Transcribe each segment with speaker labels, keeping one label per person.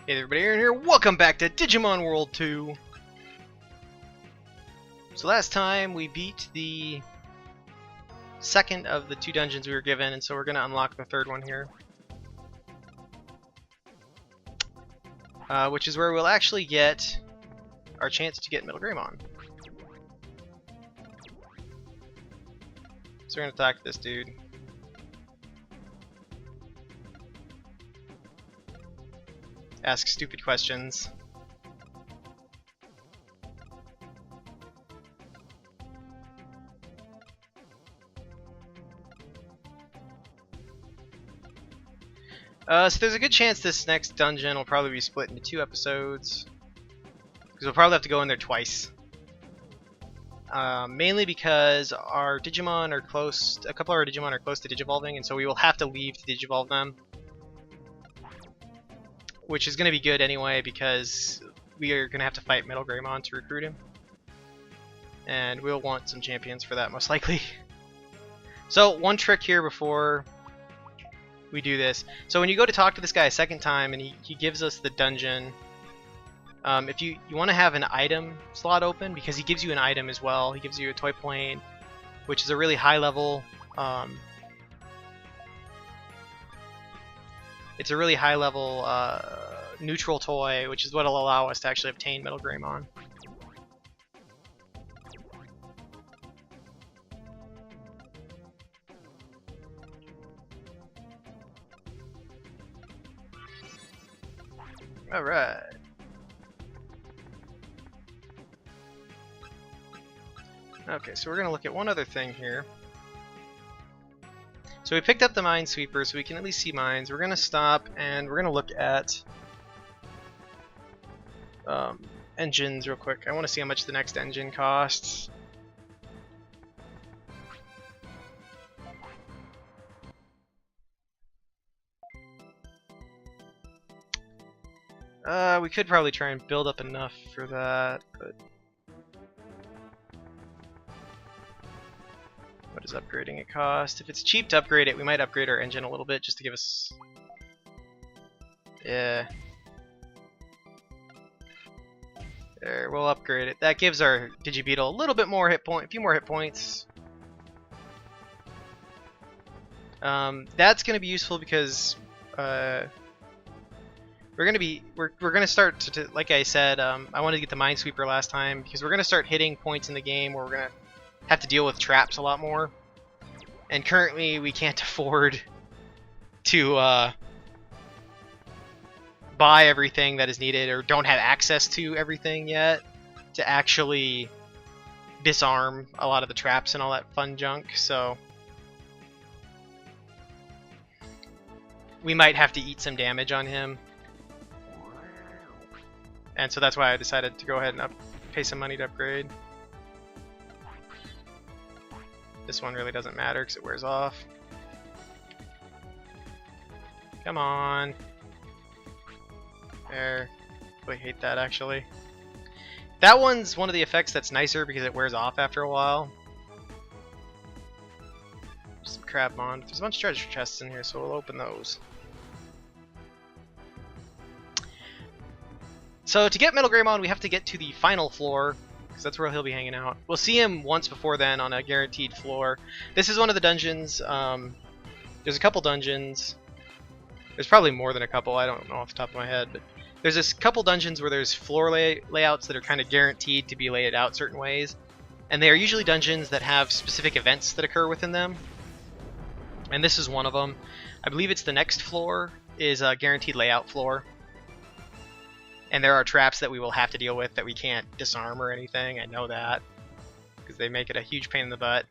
Speaker 1: Hey everybody, Aaron here. Welcome back to Digimon World 2. So last time we beat the second of the two dungeons we were given, and so we're going to unlock the third one here. Which is where we'll actually get our chance to get Middle Greymon. So we're going to talk to this dude. Ask stupid questions. So there's a good chance this next dungeon will probably be split into 2 episodes. Because we'll probably have to go in there twice. Mainly because our Digimon are close, a couple of our Digimon are close to Digivolving, and so we will have to leave to Digivolve them. Which is going to be good anyway, because we are going to have to fight Middle Greymon to recruit him. And we'll want some champions for that, most likely. So, one trick here before we do this. So when you go to talk to this guy a second time, and he gives us the dungeon, if you want to have an item slot open, because he gives you an item as well. He gives you a toy plane, which is a really high level... it's a really high level neutral toy, which is what will allow us to actually obtain Middle Greymon. Alright. Okay, so we're going to look at one other thing here. So we picked up the Minesweeper, so we can at least see mines. We're going to stop and we're going to look at engines real quick. I want to see how much the next engine costs. We could probably try and build up enough for that, but... What does upgrading it cost? If it's cheap to upgrade it, we might upgrade our engine a little bit just to give us... Yeah. There, we'll upgrade it. That gives our Digibeetle a little bit more hit point, a few more hit points. That's going to be useful because we're gonna start to, like I said, I wanted to get the Minesweeper last time because we're gonna start hitting points in the game where we're gonna have to deal with traps a lot more, and currently we can't afford to buy everything that is needed, or don't have access to everything yet to actually disarm a lot of the traps and all that fun junk. So we might have to eat some damage on him, and so that's why I decided to go ahead and pay some money to upgrade. This one really doesn't matter because it wears off. Come on. There. I hate that, actually. That one's one of the effects that's nicer because it wears off after a while. Some Crabmon. There's a bunch of treasure chests in here, so we'll open those. So to get Middle Greymon, we have to get to the final floor, because that's where he'll be hanging out. We'll see him once before then on a guaranteed floor. This is one of the dungeons. There's a couple dungeons. There's probably more than a couple, I don't know off the top of my head, but there's a couple dungeons where there's floor layouts that are kind of guaranteed to be laid out certain ways. And they are usually dungeons that have specific events that occur within them. And this is one of them. I believe it's the next floor is a guaranteed layout floor. And there are traps that we will have to deal with that we can't disarm or anything. I know that, because they make it a huge pain in the butt.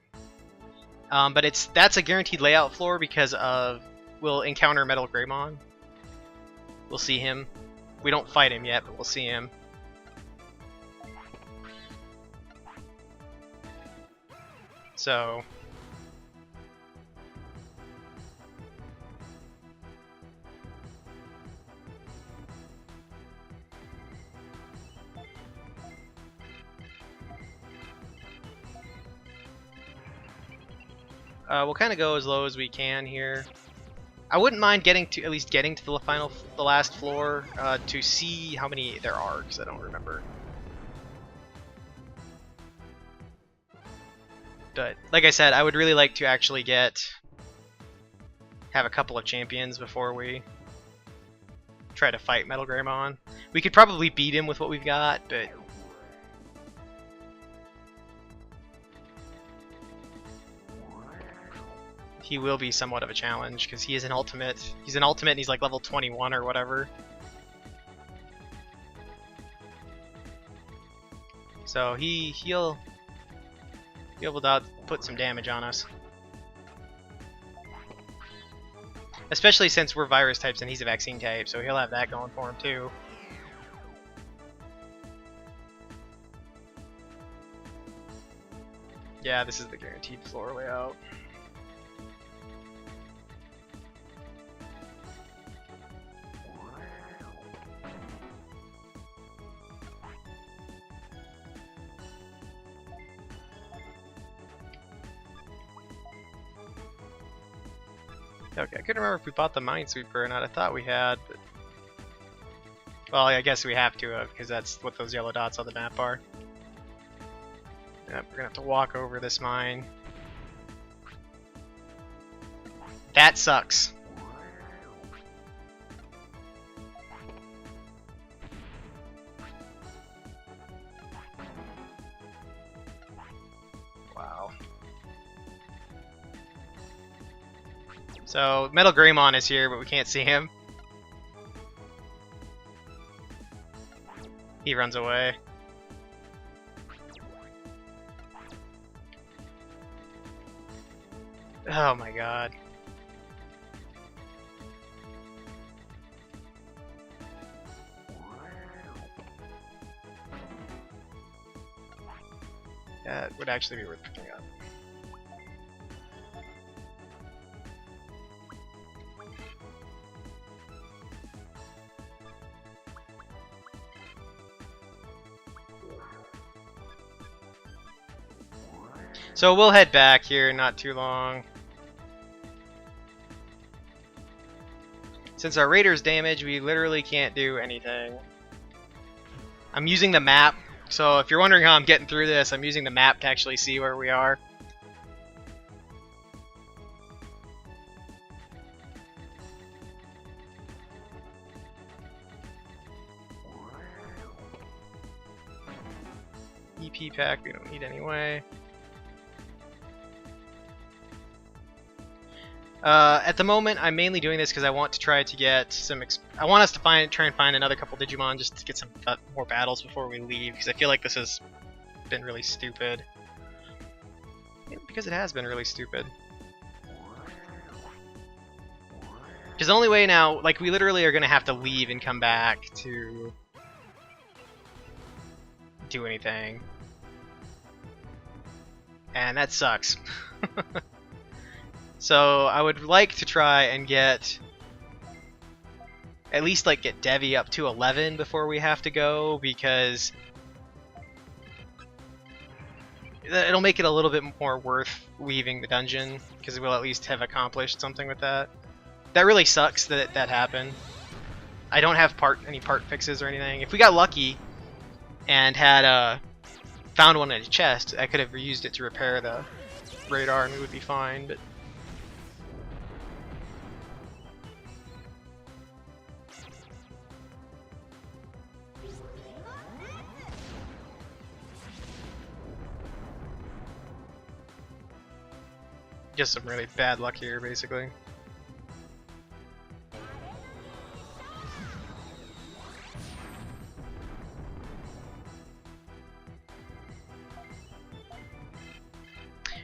Speaker 1: But that's a guaranteed layout floor because we'll encounter Middle Greymon. We'll see him. We don't fight him yet, but we'll see him. So... we'll kind of go as low as we can here. I wouldn't mind getting to at least getting to the last floor to see how many there are, because I don't remember. But like I said, I would really like to actually have a couple of champions before we try to fight Metal Greymon. We could probably beat him with what we've got, but he will be somewhat of a challenge because he is an ultimate. He's an ultimate and he's like level 21 or whatever. So he'll be able to put some damage on us. Especially since we're virus types and he's a vaccine type, so he'll have that going for him too. Yeah, this is the guaranteed floor layout. Okay, I couldn't remember if we bought the Minesweeper or not. I thought we had, but... Well, I guess we have to have, because that's what those yellow dots on the map are. Yep, we're gonna have to walk over this mine. That sucks. Wow. So, Metal Greymon is here, but we can't see him. He runs away. Oh my god. That would actually be worth picking up. So we'll head back here, not too long. Since our raider's damaged, we literally can't do anything. I'm using the map, so if you're wondering how I'm getting through this, I'm using the map to actually see where we are. EP pack we don't need anyway. At the moment, I'm mainly doing this because I want to try to get some. I want us to try and find another couple Digimon just to get some more battles before we leave, because I feel like this has been really stupid. Yeah, because it has been really stupid. Because the only way now, like, we literally are gonna have to leave and come back to do anything, and that sucks. So I would like to try and get at least get Devi up to 11 before we have to go, because it'll make it a little bit more worth leaving the dungeon, because we'll at least have accomplished something with that. That really sucks that that happened. I don't have any part fixes or anything. If we got lucky and had found one in a chest, I could have reused it to repair the radar and we would be fine, but just some really bad luck here, basically.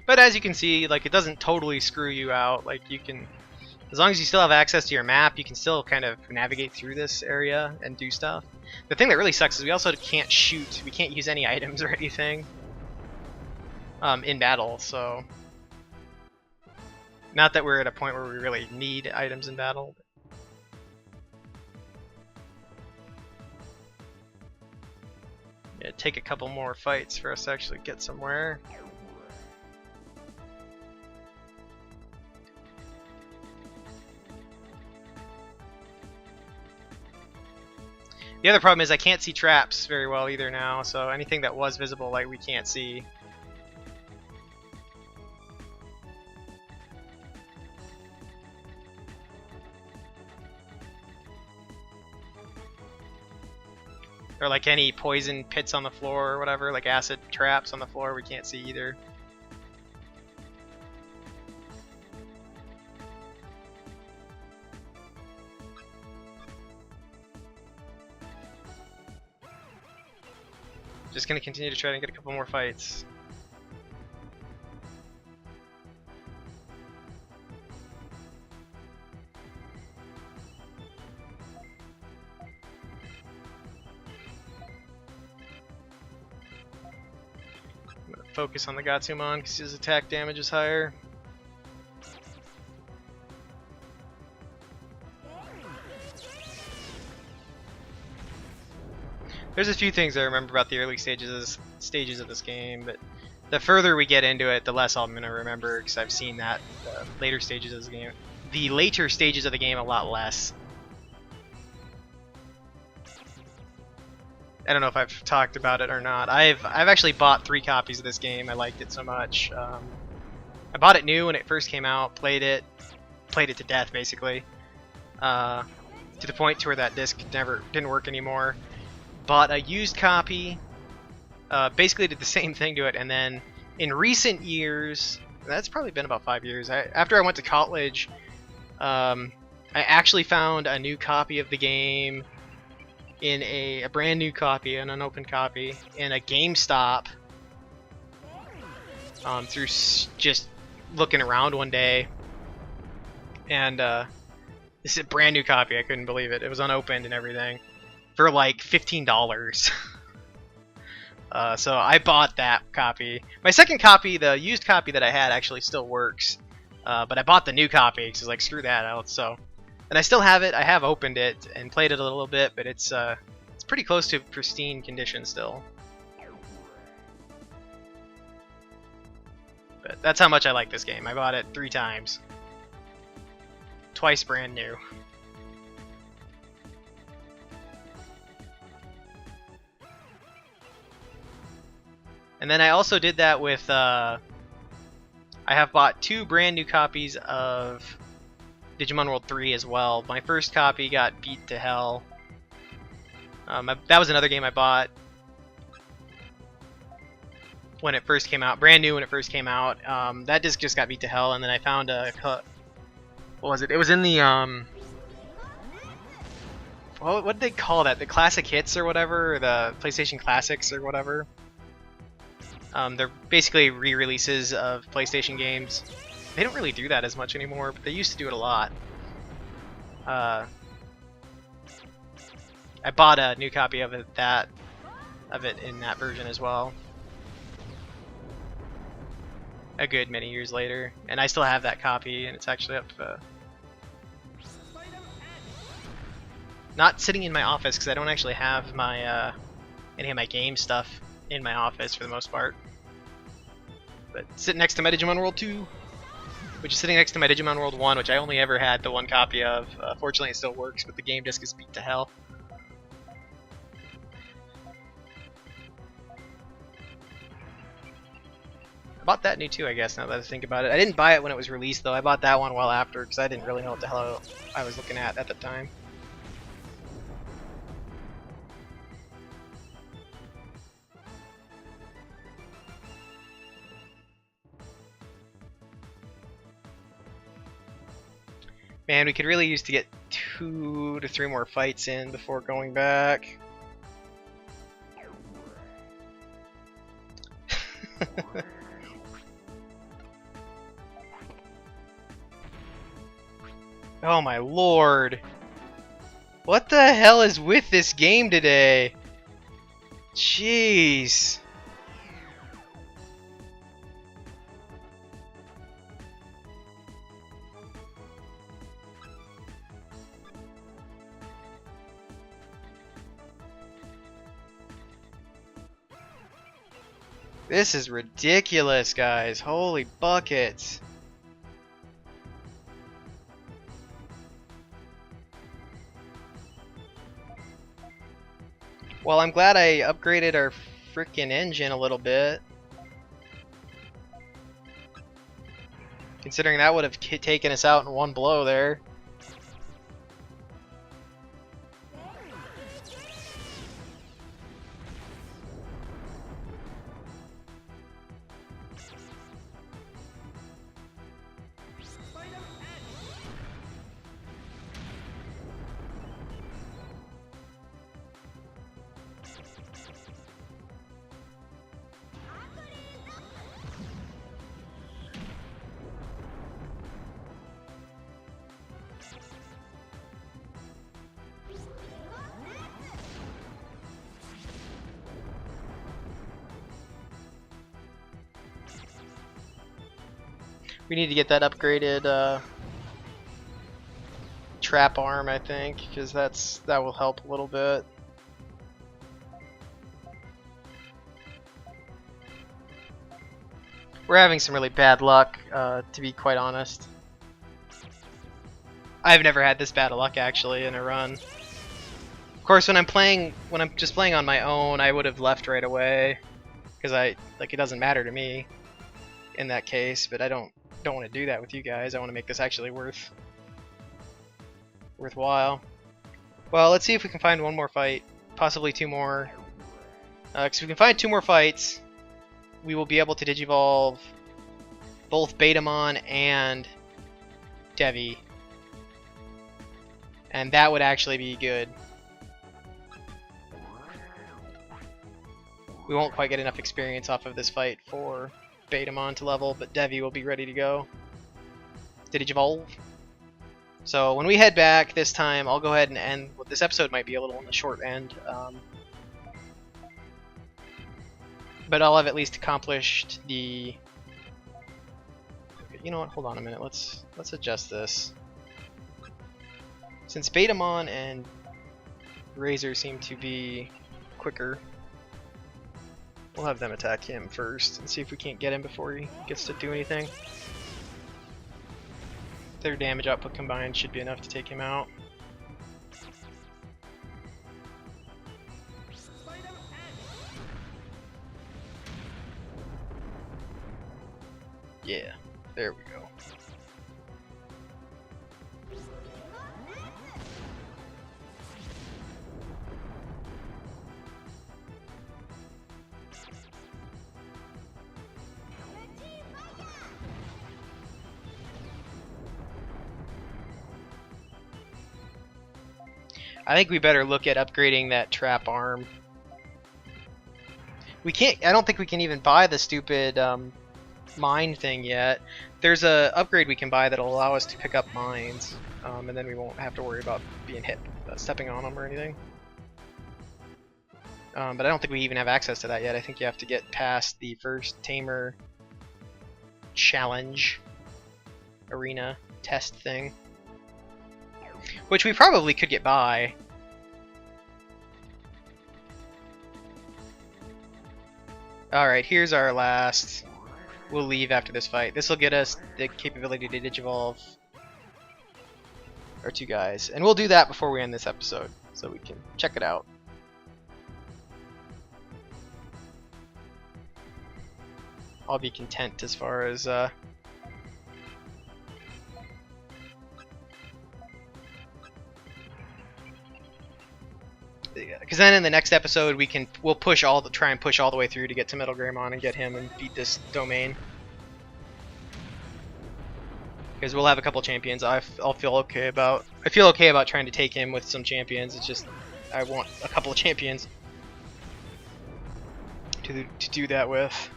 Speaker 1: But as you can see, it doesn't totally screw you out. You can, as long as you still have access to your map, you can still kind of navigate through this area and do stuff. The thing that really sucks is we also can't shoot. We can't use any items or anything in battle, so... Not that we're at a point where we really need items in battle. It'd take a couple more fights for us to actually get somewhere. The other problem is I can't see traps very well either now, so anything that was visible, like, we can't see. Or like any poison pits on the floor or whatever, like acid traps on the floor, we can't see either. Just gonna continue to try and get a couple more fights. I'm gonna focus on the Gatsumon because his attack damage is higher. There's a few things I remember about the early stages of this game, but the further we get into it, the less I'm gonna remember because I've seen that later stages of the game. The later stages of the game a lot less. I don't know if I've talked about it or not. I've actually bought 3 copies of this game. I liked it so much. I bought it new when it first came out, played it to death basically, to the point to where that disc didn't work anymore. Bought a used copy, basically did the same thing to it, and then in recent years, that's probably been about 5 years, after I went to college, I actually found a new copy of the game, in a brand new copy, an unopened copy, in a GameStop, through just looking around one day, and this is a brand new copy. I couldn't believe it. It was unopened and everything, for like $15. So I bought that copy. My second copy, the used copy that I had, actually still works, but I bought the new copy because like screw that out. So, and I still have it. I have opened it and played it a little bit, but it's pretty close to pristine condition still. But that's how much I like this game. I bought it 3 times, twice brand new. And then I also did that with, I have bought 2 brand new copies of Digimon World 3 as well. My first copy got beat to hell. That was another game I bought when it first came out, brand new when it first came out. That disc just got beat to hell, and then I found a, what was it? It was in the, what did they call that? The Classic Hits or whatever, or the PlayStation Classics or whatever. They're basically re-releases of PlayStation games. They don't really do that as much anymore, but they used to do it a lot. I bought a new copy of it in that version as well, a good many years later, and I still have that copy, and it's actually up. Not sitting in my office because I don't actually have my any of my game stuff in my office for the most part. But sitting next to my Digimon World 2, which is sitting next to my Digimon World 1, which I only ever had the 1 copy of. Fortunately, it still works, but the game disc is beat to hell. I bought that new too, I guess, now that I think about it. I didn't buy it when it was released, though. I bought that one well after, because I didn't really know what the hell I was looking at the time. Man, we could really use to get 2 to 3 more fights in before going back. Oh my lord. What the hell is with this game today? Jeez. This is ridiculous, guys. Holy buckets. Well, I'm glad I upgraded our freaking engine a little bit. Considering that would have taken us out in one blow there. We need to get that upgraded trap arm, I think, because that will help a little bit. We're having some really bad luck, to be quite honest. I've never had this bad of luck actually in a run. Of course, when I'm just playing on my own, I would have left right away, because it doesn't matter to me in that case. But I don't want to do that with you guys. I want to make this actually worthwhile. Well, let's see if we can find one more fight, possibly two more. Because if we can find two more fights, we will be able to digivolve both Betamon and Devi. And that would actually be good. We won't quite get enough experience off of this fight for Betamon to level, but Devi will be ready to go. Digivolve. So when we head back this time, I'll go ahead and end. Well, this episode might be a little on the short end. But I'll have at least accomplished the... You know what? Hold on a minute. Let's adjust this. Since Betamon and Razor seem to be quicker, we'll have them attack him first and see if we can't get him before he gets to do anything. Their damage output combined should be enough to take him out. Yeah, there we go. I think we better look at upgrading that trap arm. We can't. I don't think we can even buy the stupid mine thing yet. There's a upgrade we can buy that'll allow us to pick up mines, and then we won't have to worry about being hit, stepping on them or anything. But I don't think we even have access to that yet. I think you have to get past the first Tamer challenge arena test thing, which we probably could get by. Alright, here's our last. We'll leave after this fight. This will get us the capability to digivolve our two guys. And we'll do that before we end this episode, so we can check it out. I'll be content as far as because then in the next episode we'll try and push all the way through to get to Metal Greymon and get him and beat this domain. Because we'll have a couple champions. I feel okay about trying to take him with some champions. It's just I want a couple of champions to do that with.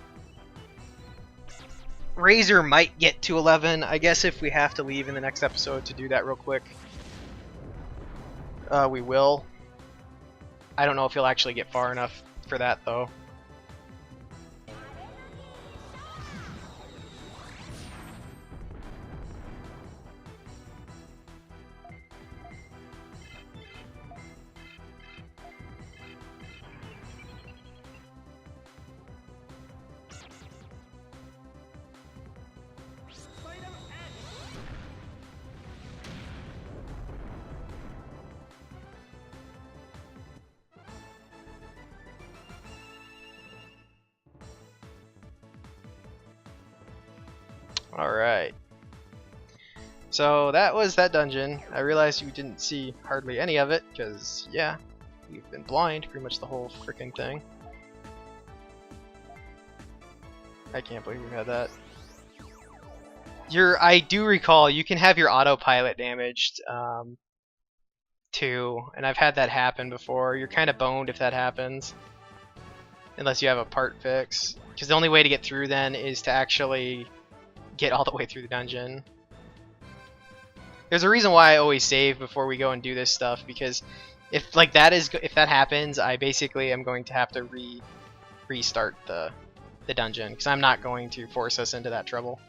Speaker 1: Razor might get to 11. I guess if we have to leave in the next episode to do that real quick, we will. I don't know if he'll actually get far enough for that, though. Alright. So that was that dungeon. I realized you didn't see hardly any of it, because, yeah, we've been blind pretty much the whole freaking thing. I can't believe we had that. I do recall you can have your autopilot damaged, too, and I've had that happen before. You're kind of boned if that happens, unless you have a part fix, because the only way to get through then is to actually get all the way through the dungeon. There's a reason why I always save before we go and do this stuff, because if that happens, I basically am going to have to restart the dungeon, because I'm not going to force us into that trouble.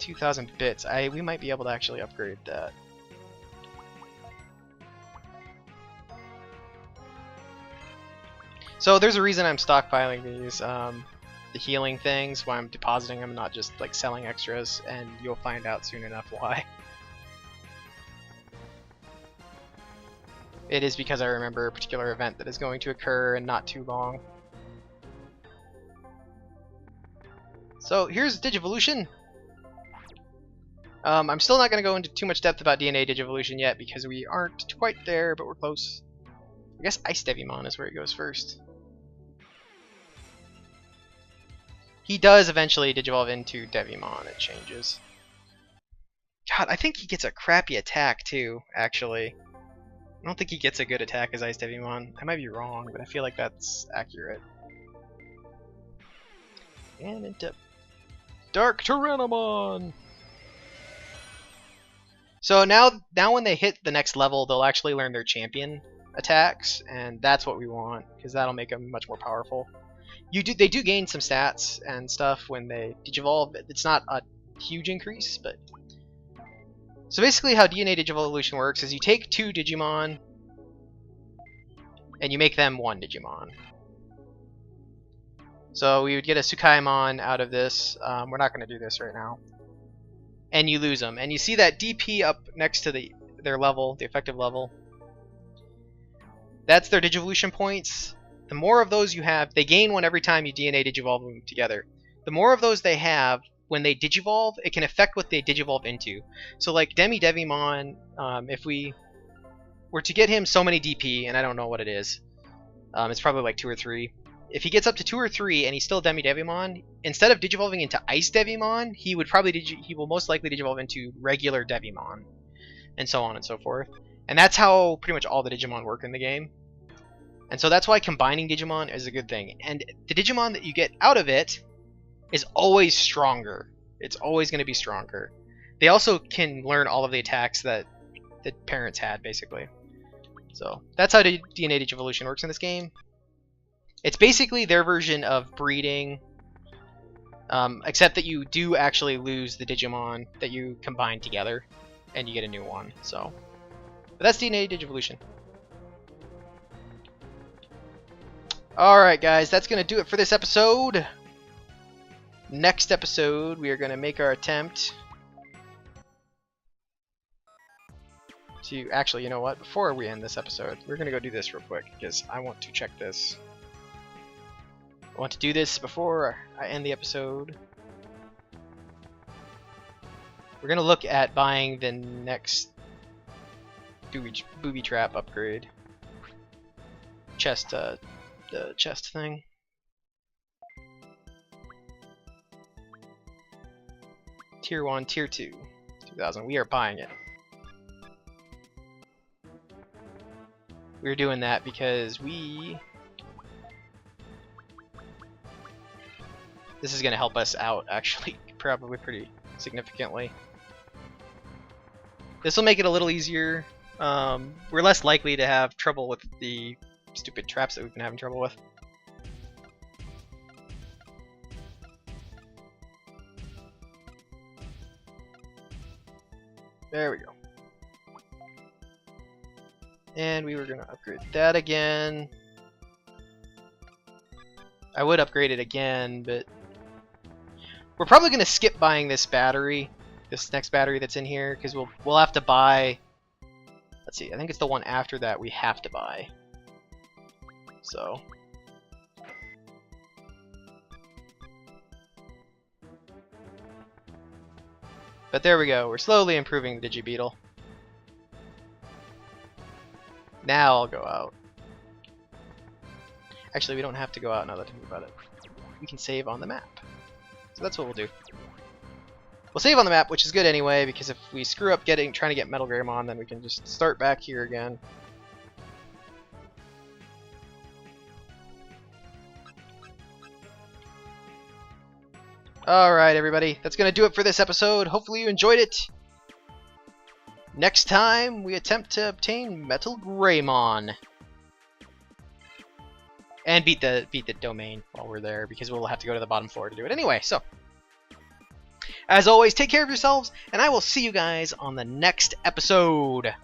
Speaker 1: $2,000 bits. We might be able to actually upgrade that. So there's a reason I'm stockpiling these. The healing things, why I'm depositing them, not just like selling extras, and you'll find out soon enough why. It is because I remember a particular event that is going to occur in not too long. So here's Digivolution. I'm still not going to go into too much depth about DNA Digivolution yet because we aren't quite there, but we're close. I guess Ice Devimon is where he goes first. He does eventually digivolve into Devimon, it changes. God, I think he gets a crappy attack too, actually. I don't think he gets a good attack as Ice Devimon. I might be wrong, but I feel like that's accurate. And into Dark Tyrannomon! So now when they hit the next level, they'll actually learn their champion attacks, and that's what we want, because that'll make them much more powerful. They do gain some stats and stuff when they digivolve. It's not a huge increase, but so basically how DNA Digivolution works is you take 2 Digimon and you make them 1 Digimon. So we would get a Tsukaimon out of this. We're not going to do this right now. And you lose them, and you see that DP up next to their level, the effective level. That's their Digivolution points. The more of those you have, they gain 1 every time you DNA Digivolve them together. The more of those they have, when they Digivolve, it can affect what they Digivolve into. So like Demi Devimon, if we were to get him so many DP, and I don't know what it is, it's probably like 2 or 3. If he gets up to 2 or 3 and he's still Demi Devimon, instead of digivolving into Ice Devimon, he will most likely digivolve into regular Devimon, and so on and so forth. And that's how pretty much all the Digimon work in the game. And so that's why combining Digimon is a good thing. And the Digimon that you get out of it is always stronger. It's always going to be stronger. They also can learn all of the attacks that the parents had, basically. So that's how DNA Digivolution works in this game. It's basically their version of breeding, except that you do actually lose the Digimon that you combine together, and you get a new one. So, but that's DNA Digivolution. Alright guys, that's going to do it for this episode. Next episode, we are going to make our attempt to... Actually, you know what? Before we end this episode, we're going to go do this real quick, because I want to check this. I want to do this before I end the episode. We're going to look at buying the next booby trap upgrade. The chest thing. Tier 1, Tier 2, 2000. We are buying it. We're doing that because this is going to help us out, actually, probably pretty significantly. This will make it a little easier. We're less likely to have trouble with the stupid traps that we've been having trouble with. There we go. And we were going to upgrade that again. I would upgrade it again, but we're probably going to skip buying this battery, this next battery that's in here, because we'll have to buy. Let's see, I think it's the one after that we have to buy. So But there we go. We're slowly improving the Digibeetle. Now I'll go out. Actually, we don't have to go out now that I think about it. We can save on the map. So that's what we'll do. We'll save on the map, which is good anyway, because if we screw up trying to get Metal Greymon, then we can just start back here again. Alright, everybody. That's going to do it for this episode. Hopefully you enjoyed it. Next time, we attempt to obtain Metal Greymon. And beat the domain while we're there, because we'll have to go to the bottom floor to do it anyway. So, as always, take care of yourselves, and I will see you guys on the next episode.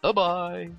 Speaker 1: Bye-bye.